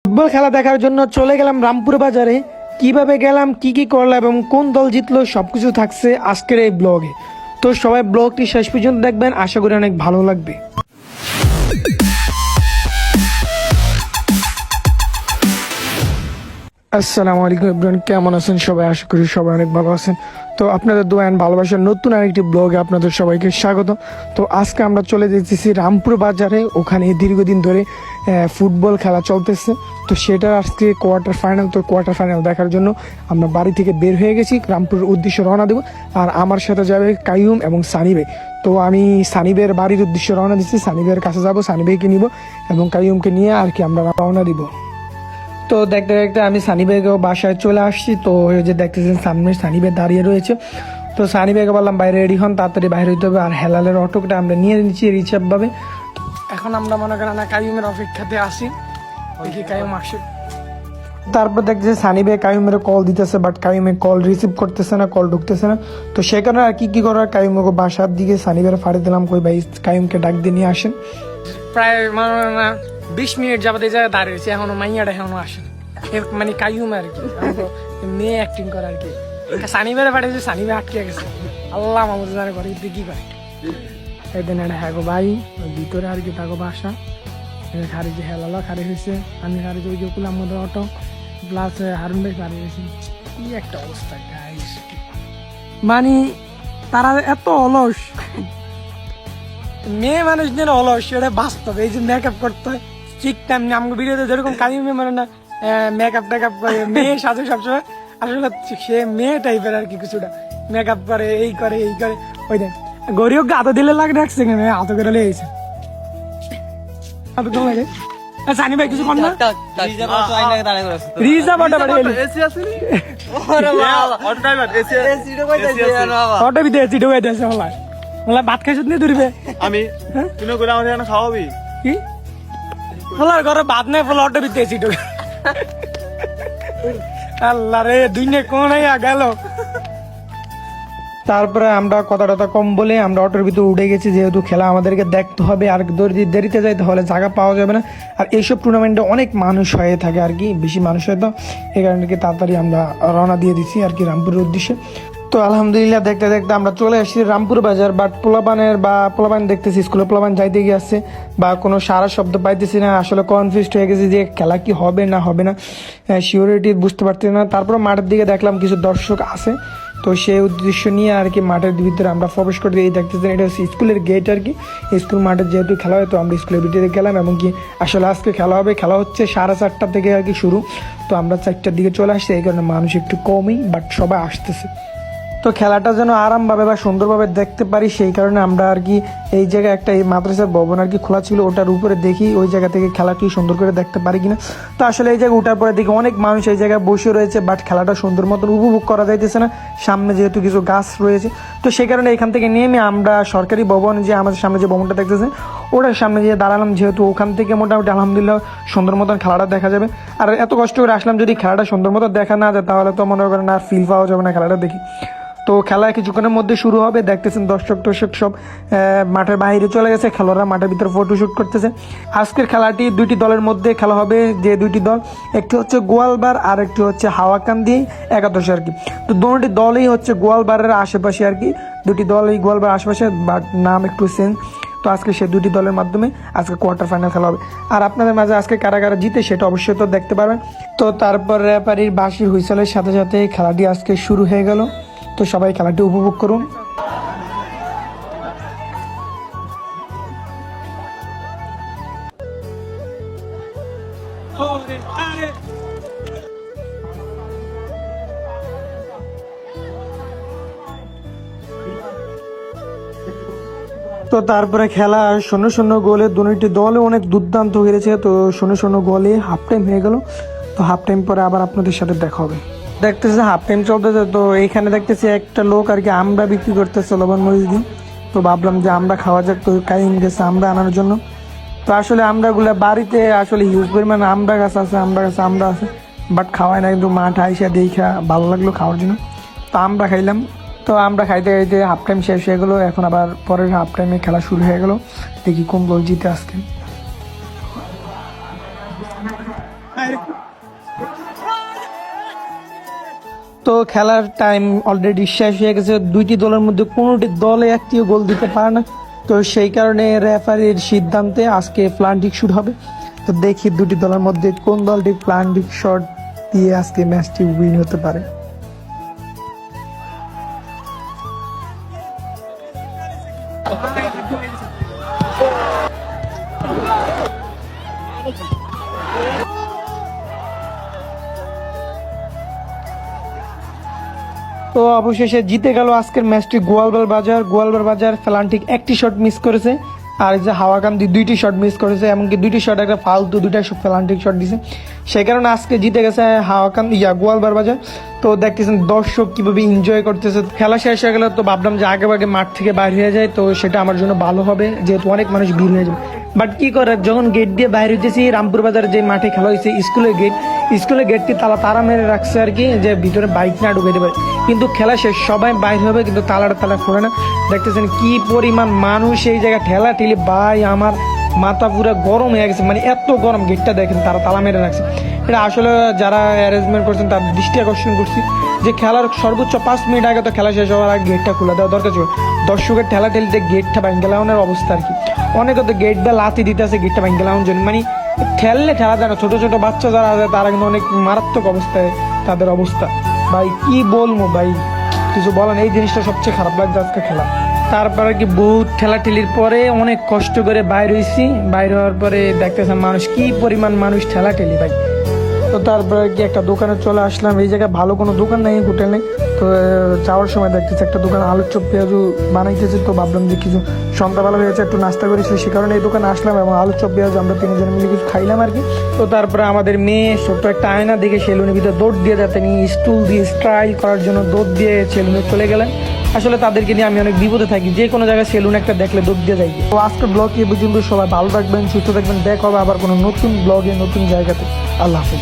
Football খেলা দেখার জন্য চলে গেলাম রামপুর বাজারে। কিভাবে গেলাম, কি কি করলাম এবং কোন দল জিতলো সবকিছু থাকছে আজকের এই ব্লগে। তো সবাই ব্লগটি শেষ পর্যন্ত দেখবেন, আশা করি অনেক ভালো লাগবে। আসসালামু আলাইকুম এভরিওয়ান, কেমন আছেন সবাই? আশা করি সবাই অনেক ভালো আছেন। তো আপনাদের দোয়া এন্ড ভালোবাসার নতুন আরেকটি ব্লগে আপনাদের সবাইকে স্বাগত। তো আজকে আমরা চলে যেতেছি রামপুর বাজারে, ওখানে দীর্ঘদিন ধরে ফুটবল খেলা চলতেছে। তো সেটার আজকে কোয়ার্টার ফাইনাল। তো কোয়ার্টার ফাইনাল দেখার জন্য আমরা বাড়ি থেকে বের হয়ে গেছি, রামপুরের উদ্দেশ্যে রওনা দেবো। আর আমার সাথে যাবে কাইয়ুম এবং সানি ভাই। তো আমি সানি ভাইয়ের বাড়ির উদ্দেশ্যে রওনা দিচ্ছি, সানি ভাইয়ের কাছে যাবো, সানি ভাইকে নিব এবং কাইয়ুমকে নিয়ে আর কি আমরা রওনা দিব। তো দেখতে দেখতে আমি সানি ভাইকেও বাসায় চলে আসছি। তো ওই যে দেখতেছেন সামনে সানি ভাই দাঁড়িয়ে রয়েছে। তো সানি ভাইকে বললাম বাইরে রেডি হন, তাড়াতাড়ি বাইরে হইতে হবে। আর হেলালের অটোটা আমরা নিয়ে নিচ্ছি রিচার্ভ ভাবে। এখন আমরা মনে করেন না কাইয়ুমের অপেক্ষাতে আসি, দেখি কাইয়ুম আসে। তারপর দেখছি সানি ভাই কাইয়ুমের কল দিতেছে, বাট কাইয়ুমের কল রিসিভ করতেছে না, কল ঢুকতেছে না। তো সে কারণে আর কি করার, কাইয়ুমকে বাসার দিকে সানি ভাইয়ের ফাড়ি দিলাম, কই ভাই কাইয়ুমকে ডাক দিয়ে নিয়ে আসেন। প্রায় 20 মিনিট যাবত এই জায়গায় দাঁড়িয়েছে, এখনো মাইয়াটা এখনো আসে মানে কাইয়ুম আর কি মেয়ে অ্যাক্টিং করে আর কি। সানি ভাইয়ের ফাড়িয়েছে, সানি ভাই আটকে গেছে, আল্লাহ মামুদ জানে করে কি করে। একদিন এটা হ্যাঁ গো ভাই ভিতরে আর কি থাকো বাসা খারি যে হেলালো খারি হয়েছে, আমি খারি যে ওই যে কুলাম মধ্যে অটো প্লাস হারুন ভাই খারি হয়েছি। কি একটা অবস্থা গাইস, মানে তারা এত অলস, মেয়ে মানুষ যেন অলস সেটা বাস্তব। এই যে মেকআপ করতে হয় ঠিক তেমনি আমাকে ভিডিওতে যেরকম কাইয়ুমে মানে না মেকআপ টেকআপ করে মেয়ে সাজে সবসময়, আসলে সে মেয়ে টাইপের আর কি, কিছুটা মেকআপ করে এই করে এই করে। ওই দেখ গরিব হাতে দিলে লাগে রাখছে, হাতে করে লেগেছে হাতে তো লাগে। সানি ভাই কিছু কর না, রিজা বাটা বাড়ি অটো ভিতরে এসি ঢুকাই দিয়েছে। বলা ভাত খাইছত নি ধরবে আমি তুমি করে আমাদের এখানে খাওয়াবি কি বলার ঘরে ভাত নেই, বলে অটো ভিতরে এসি ঢুকে। আল্লাহ রে দুইনে কোন গেল। তারপরে আমরা কথা কম বলে আমরা অটোর ভিতরে উঠে গেছি, যেহেতু খেলা আমাদেরকে দেখতে হবে, আর দেরিতে যাই তাহলে জায়গা পাওয়া যাবে না। আর এইসব টুর্নামেন্টে অনেক মানুষ হয়ে থাকে আর কি, বেশি মানুষ হয়, তো এই কারণে তাড়াতাড়ি আমরা রওনা দিয়ে দিচ্ছি আর কি রামপুরের উদ্দেশ্যে। তো আলহামদুলিল্লাহ দেখতে দেখতে আমরা চলে আসছি রামপুর বাজার। বাট পোলাপান দেখতেছি স্কুলে পোলাপান যাইতে গিয়েছে বা কোনো সারা শব্দ পাইতেছি না। আসলে কনফিউজড হয়ে গেছি যে খেলা কি হবে না হবে না, সিওরিটি বুঝতে পারছি না। তারপর মাঠের দিকে দেখলাম কিছু দর্শক আছে, তো সেই উদ্দেশ্য নিয়ে আর কি মাঠের ভিতরে আমরা প্রবেশ করতে এই দেখতেছেন এটা হচ্ছে স্কুলের গেট আর কি। স্কুল মাঠের যেহেতু খেলা হয়, তো আমরা স্কুলের ভিতরে গেলাম এবং কি আসলে আজকে খেলা হবে। খেলা হচ্ছে 4:30 থেকে আর কি শুরু। তো আমরা 4টার দিকে চলে আসছি, এই কারণে মানুষ একটু কমই, বাট সবাই আসতেছে। তো খেলাটা যেন আরামভাবে বা সুন্দরভাবে দেখতে পারি, সেই কারণে আমরা আর কি এই জায়গায় একটা এই মাদ্রাসার ভবন আর কি খোলা ছিল, ওটার উপরে দেখি ওই জায়গা থেকে খেলাটি সুন্দর করে দেখতে পারি কিনা। তো আসলে এই জায়গায় ওঠার পরে দেখি অনেক মানুষ এই জায়গায় বসে রয়েছে, বাট খেলাটা সুন্দর মতন উপভোগ করা যাইতেছে না, সামনে যেহেতু কিছু গাছ রয়েছে। তো সেই কারণে এখান থেকে নেমে আমরা সরকারি ভবন, যে আমাদের সামনে যে ভবনটা দেখতেছে ওটার সামনে গিয়ে দাঁড়ালাম, যেহেতু ওখান থেকে মোটামুটি আলহামদুলিল্লাহ সুন্দর মতন খেলাটা দেখা যাবে। আর এত কষ্ট করে আসলাম, যদি খেলাটা সুন্দর মতো দেখা না যায় তাহলে তো মনে করেন আর ফিল পাওয়া যাবে না খেলাটা দেখি। তো খেলা কিছুক্ষণের মধ্যে শুরু হবে, দেখতেছেন দর্শক সব মাঠের বাইরে চলে গেছে, খেলোয়াড়রা মাঠের ভিতরে ফটোশুট করতেছে। আজকের খেলাটি 2টি দলের মধ্যে খেলা হবে, যে 2টি দল, একটি হচ্ছে গোয়ালবার আর একটি হচ্ছে হাওয়াকান্দি একাদশ আর কি। তো দুটি দলই হচ্ছে গোয়ালবারের আশেপাশে আর কি, 2টি দল এই গোয়ালবার আশেপাশে, বাট নাম একটু চেঞ্জ। তো আজকে সেই 2টি দলের মাধ্যমে আজকে কোয়ার্টার ফাইনাল খেলা হবে। আর আপনাদের মাঝে আজকে কারা কারা জিতে সেটা অবশ্যই তো দেখতে পারবেন। তো তারপর রেফারির বাঁশির হুইসেলের সাথে সাথে খেলাটি আজকে শুরু হয়ে গেল। তো সবাই খেলাটি উপভোগ করুন। তো তারপরে খেলা 0-0 গোলে, দুটি দলে অনেক দুর্দান্ত হয়েছে। তো 0-0 গোলে হাফ টাইম হয়ে গেল। তো হাফ টাইম পরে আবার আপনাদের সাথে দেখা হবে। দেখতেছে হাফ টাইম চলতেছে, তো এইখানে দেখতেছি একটা লোক আর কি আমরা বিক্রি করতেছে লবণ মরিচ দিয়ে। তো ভাবলাম যে আমরা খাওয়া যাক, তো কাইম গেছে আমরা আনার জন্য। তো আসলে আমরাগুলা বাড়িতে আসলে হিউজ পরিমাণে আমরা গাছ আছে, আমরা আছে, বাট খাওয়াই না, কিন্তু মাঠ আইসা দেখা ভালো লাগলো খাওয়ার জন্য, তো আমরা খাইলাম। তো আমরা খাইতে খাইতে হাফ টাইম শেষ হয়ে গেলো, এখন আবার পরের হাফ টাইমে খেলা শুরু হয়ে গেলো, দেখি কোন দল জিতে আজকে। তো খেলার টাইম অলরেডি শেষ হয়ে গেছে, দুইটি দলের মধ্যে কোনোটি দলে একটিও গোল দিতে পারে না। তো সেই কারণে রেফারির সিদ্ধান্তে আজকে প্লান্টিক শুট হবে। তো দেখি দুটি দলের মধ্যে কোন দলটি প্লান্টিক শট দিয়ে আজকে ম্যাচটি উইন হতে পারে। তো অবশেষে জিতে গেল আজকের ম্যাচটি গোয়ালবার বাজার প্লান্টিক একটি শট মিস করেছে, আর এই যে হাওয়াকান্দি দুইটি শট মিস করেছে, এমনকি দুইটি শট একটা ফালতু, দুইটা প্লান্টিক শট দিছে। সেই কারণে আজকে জিতে গেছে গোয়ালবার বাজার। তো দেখতেছেন দর্শক কিভাবে এনজয় করতেছে। খেলা শেষ হয়ে গেলে তো ভাবলাম যে আগে মাঠ থেকে বাইরে হয়ে যায়, তো সেটা আমার জন্য ভালো হবে, যেহেতু অনেক মানুষ ভিড় হয়ে যাবে। বাট কি করে, যখন গেট দিয়ে বাইরে হইতেছি, রামপুর বাজার যে মাঠে খেলা হয়েছে স্কুলের গেটটি তালা মেরে রাখছে আর কি, যে ভিতরে বাইক না ঢুকে দেবে। কিন্তু খেলা শেষ, সবাই বাইরে হবে, কিন্তু তালা খোলে না। দেখতেছেন কি পরিমাণ মানুষ এই জায়গায় ঠেলা ঠেলি, ভাই আমার মাথা পুরো গরম হয়ে গেছে, মানে এত গরম। গেটটা দেখেন তালা মেরে রাখছে। এটা আসলে যারা অ্যারেঞ্জমেন্ট করছেন তার দৃষ্টি আকর্ষণ করছি যে খেলার সর্বোচ্চ 5 মিনিট আগে তো খেলা শেষ হওয়ার আগে গেটটা খুলে দেওয়া দরকার ছিল। দর্শকের ঠেলা ঠেলিতে গেটটা ভাঙ্গেলাউনের অবস্থা আর কি। অনেকে তো গেট দিয়ে লাথি দিতে আছে গেটটা ভাঙ্গেলাউন জন্য, মানে ঠেললে ঠেলা যায় না। ছোট ছোট বাচ্চা যারা আছে তারা কিন্তু অনেক মারাত্মক অবস্থায় তাদের অবস্থা। ভাই কি বলবো ভাই, কিছু বলেন। এই জিনিসটা সবচেয়ে খারাপ লাগছে আজকে খেলা। তারপরে কি বহুত ঠেলাঠেলির পরে অনেক কষ্ট করে বাইরে হয়েছি। বাইরে হওয়ার পরে দেখতেছেন মানুষ কি পরিমাণ মানুষ ঠেলাঠেলি ভাই। তো তারপরে কি একটা দোকানে চলে আসলাম। এই জায়গায় ভালো কোনো দোকান নেই, হোটেল নেই। তো যাওয়ার সময় দেখতেছি একটা দোকান আলুর চপ পেঁয়াজু বানাইতেছে। তো ভাবলাম যে কিছু সন্ধ্যাবেলা হয়েছে, একটু নাস্তা করেছি, সে কারণে এই দোকানে আসলাম এবং আলুর চপ পেঁয়াজু আমরা তিনজন মিলে কিছু খাইলাম আর কি। তো তারপরে আমাদের মেয়ে ছোট্ট একটা আয়না দেখে সেলুনের ভিতরে দৌড় দিয়ে যাতে নিয়ে স্টুল দিয়ে স্টাইল করার জন্য দৌড় দিয়ে সেলুনে চলে গেলেন। আসলে তাদেরকে নিয়ে আমি অনেক বিপদে থাকি, যে কোনো জায়গায় সেলুন একটা দেখলে দৌড় দিয়ে যাই। তো আজকের ব্লগ এই পর্যন্ত। সবাই ভালো থাকবেন, সুস্থ থাকবেন। দেখা হবে আবার কোনো নতুন ব্লগে নতুন জায়গাতে। আল্লাহ হাফেজ।